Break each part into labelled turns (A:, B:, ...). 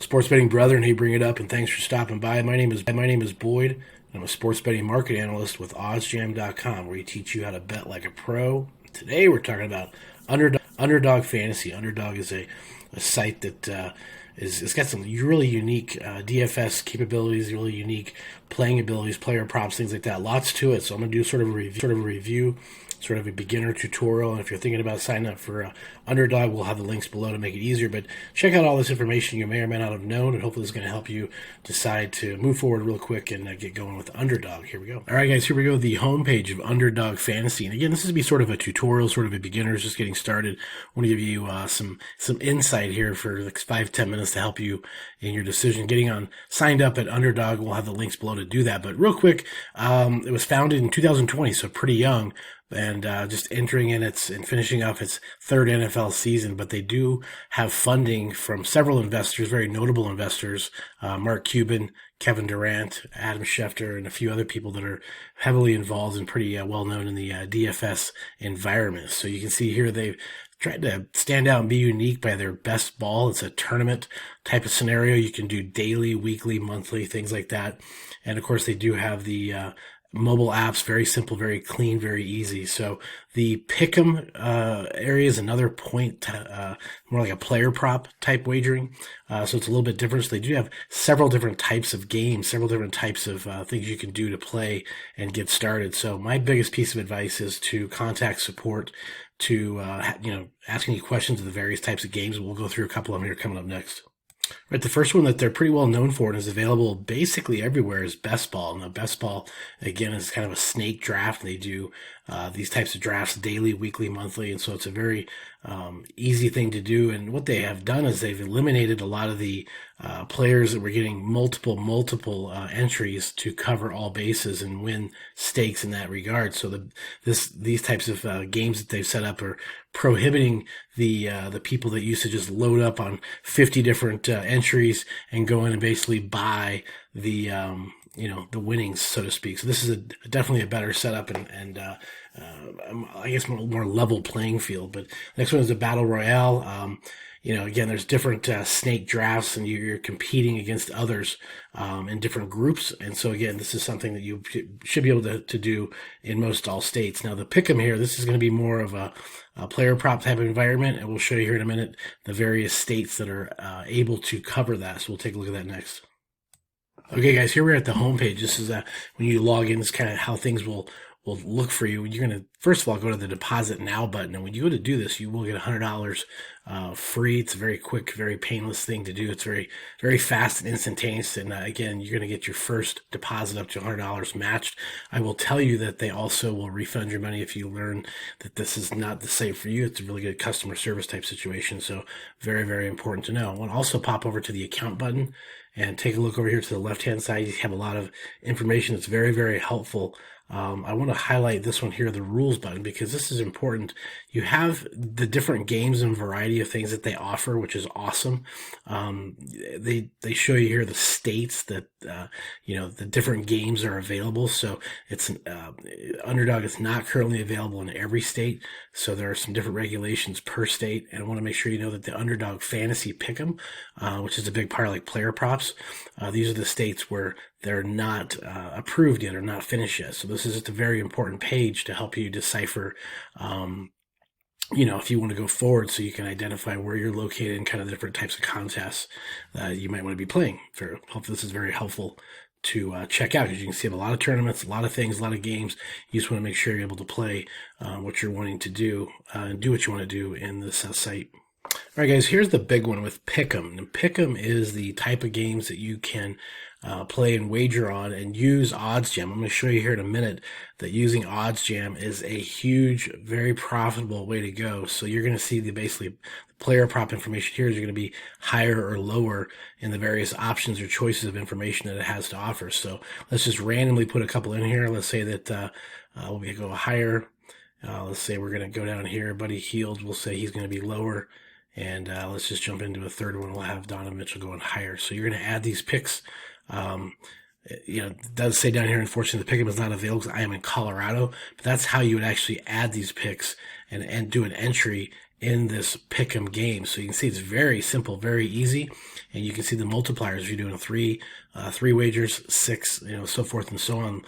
A: Sports betting brethren, hey, bring it up, and thanks for stopping by. My name is Boyd, and I'm a sports betting market analyst with OddsJam.com, where we teach you how to bet like a pro. Today, we're talking about Underdog Fantasy. Underdog is a site that it's got some really unique DFS capabilities, really unique playing abilities, player props, things like that. Lots to it. So I'm going to do sort of a review, sort of a beginner tutorial. And if you're thinking about signing up for Underdog, we'll have the links below to make it easier. But check out all this information you may or may not have known, and hopefully it's going to help you decide to move forward real quick and get going with Underdog. Here we go. All right, guys, here we go. The homepage of Underdog Fantasy. And again, this is going to be sort of a tutorial, sort of a beginner's just getting started. I want to give you some insight here for like 5-10 minutes to help you in your decision. Getting on signed up at Underdog, we'll have the links below to do that. But real quick, it was founded in 2020, so pretty young, and just entering in its and finishing up its third NFL season. But they do have funding from several investors, very notable investors, Mark Cuban, Kevin Durant, Adam Schefter, and a few other people that are heavily involved and pretty well known in the DFS environment. So you can see here they've tried to stand out and be unique by their best ball. It's a tournament type of scenario. You can do daily, weekly, monthly, things like that. And of course, they do have the mobile apps, very simple, very clean, very easy. So the pick'em area is another point, more like a player prop type wagering. So it's a little bit different. So they do have several different types of games, several different types of things you can do to play and get started. So my biggest piece of advice is to contact support to ask any questions of the various types of games. We'll go through a couple of them here coming up next. Right, the first one that they're pretty well known for and is available basically everywhere is best ball. Now, best ball, again, is kind of a snake draft. They do these types of drafts daily, weekly, monthly, and so it's a very easy thing to do. And what they have done is they've eliminated a lot of the players that were getting multiple entries to cover all bases and win stakes in that regard. So these types of games that they've set up are prohibiting the people that used to just load up on 50 different entries and go in and basically buy the the winnings, so to speak. So this is definitely a better setup and I guess more level playing field. But next one is the Battle Royale. Again, there's different snake drafts, and you're competing against others in different groups. And so, again, this is something that you should be able to do in most all states. Now, the pick'em here, this is going to be more of a player prop type of environment, and we'll show you here in a minute the various states that are able to cover that. So we'll take a look at that next. Okay, guys, here we're at the homepage. This is when you log in, this is kind of how things will look for you. You're going to, first of all, go to the Deposit Now button. And when you go to do this, you will get $100 free. It's a very quick, very painless thing to do. It's very, very fast and instantaneous. And again, you're going to get your first deposit up to $100 matched. I will tell you that they also will refund your money if you learn that this is not the same for you. It's a really good customer service type situation. So very, very important to know. I want to also pop over to the account button and take a look over here to the left-hand side. You have a lot of information that's very, very helpful. I want to highlight this one here, the rules button, because this is important. You have the different games and variety of things that they offer, which is awesome. They show you here the states that the different games are available. So it's Underdog is not currently available in every state, so there are some different regulations per state. And I want to make sure you know that the Underdog Fantasy Pick'em, which is a big part of like player props, these are the states where they're not approved yet or not finished yet. So this is just a very important page to help you decipher, if you want to go forward, so you can identify where you're located and kind of the different types of contests you might want to be playing. Hopefully this is very helpful to check out, because you can see a lot of tournaments, a lot of things, a lot of games. You just want to make sure you're able to play what you're wanting to do and do what you want to do in this site. All right, guys, here's the big one with Pick'em. And Pick'em is the type of games that you can play and wager on and use OddsJam. I'm going to show you here in a minute that using OddsJam is a huge, very profitable way to go. So you're going to see basically the player prop information here is going to be higher or lower in the various options or choices of information that it has to offer. So let's just randomly put a couple in here. Let's say that we'll go higher. Let's say we're going to go down here. Buddy Hield, we'll say he's going to be lower. And let's just jump into a third one. We'll have Donovan Mitchell going higher. So you're going to add these picks. It does say down here, unfortunately, the pick'em is not available because I am in Colorado. But that's how you would actually add these picks and do an entry in this pick'em game. So you can see it's very simple, very easy. and you can see the multipliers. If you're doing three wagers, 6, so forth and so on.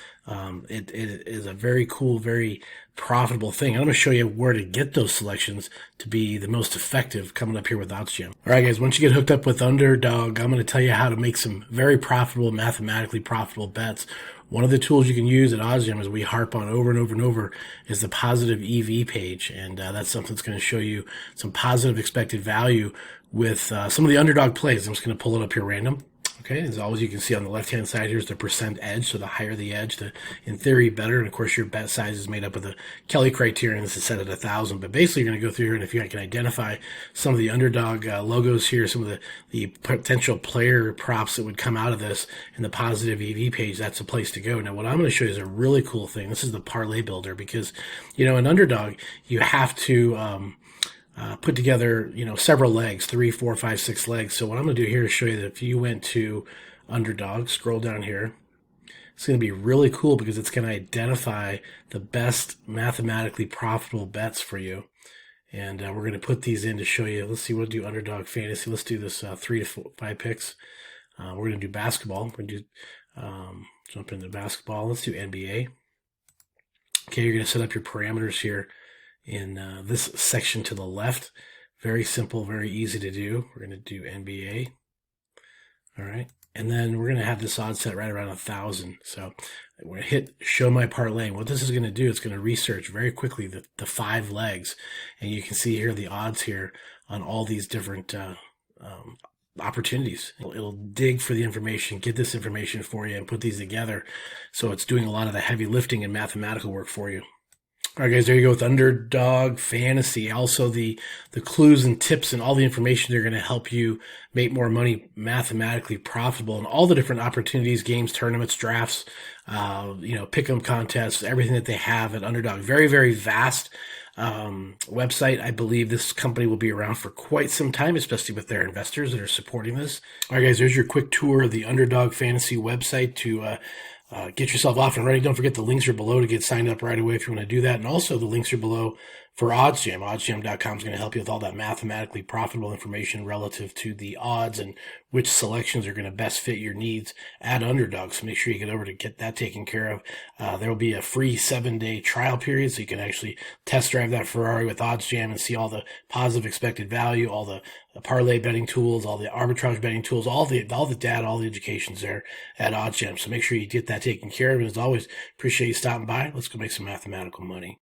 A: It is a very cool, very profitable thing. I'm going to show you where to get those selections to be the most effective coming up here with OddsJam. All right, guys, once you get hooked up with Underdog, I'm going to tell you how to make some very profitable, mathematically profitable bets. One of the tools you can use at OddsJam, as we harp on over and over and over, is the positive EV page. And that's something that's going to show you some positive expected value with some of the underdog plays. I'm just going to pull it up here random. Okay, as always, you can see on the left-hand side, here's the percent edge. So the higher the edge, the, in theory, better. And of course, your bet size is made up of the Kelly criterion. This is set at 1,000. But basically, you're going to go through here, and if you can identify some of the underdog logos here, some of the potential player props that would come out of this in the positive EV page, that's a place to go. Now, what I'm going to show you is a really cool thing. This is the parlay builder because, in underdog, you have to put together, several legs, 3, 4, 5, 6 legs. So what I'm going to do here is show you that if you went to Underdog, scroll down here, it's going to be really cool because it's going to identify the best mathematically profitable bets for you. And we're going to put these in to show you. Let's see, we'll do Underdog Fantasy. Let's do this 3 to 5 picks. We're going to do basketball. We're going to do, jump into basketball. Let's do NBA. Okay, you're going to set up your parameters here in this section to the left. Very simple, very easy to do. We're going to do NBA. All right. And then we're going to have this odds set right around 1,000. So we're going to hit show my parlay. And what this is going to do, it's going to research very quickly the 5 legs. And you can see here the odds here on all these different opportunities. It'll dig for the information, get this information for you, and put these together. So it's doing a lot of the heavy lifting and mathematical work for you. All right, guys, there you go with Underdog Fantasy. Also, the clues and tips and all the information they're going to help you make more money mathematically profitable, and all the different opportunities, games, tournaments, drafts, pick-em contests, everything that they have at Underdog. Very, very vast website. I believe this company will be around for quite some time, especially with their investors that are supporting this. All right, guys, there's your quick tour of the Underdog Fantasy website to get yourself off and running. Don't forget the links are below to get signed up right away if you want to do that. And also the links are below for OddsJam. OddsJam.com is going to help you with all that mathematically profitable information relative to the odds and which selections are going to best fit your needs at Underdog. So make sure you get over to get that taken care of. There will be a free 7-day trial period so you can actually test drive that Ferrari with OddsJam and see all the positive expected value, all the parlay betting tools, all the arbitrage betting tools, all the data, all the education's there at OddsJam. So make sure you get that taken care of. And as always, appreciate you stopping by. Let's go make some mathematical money.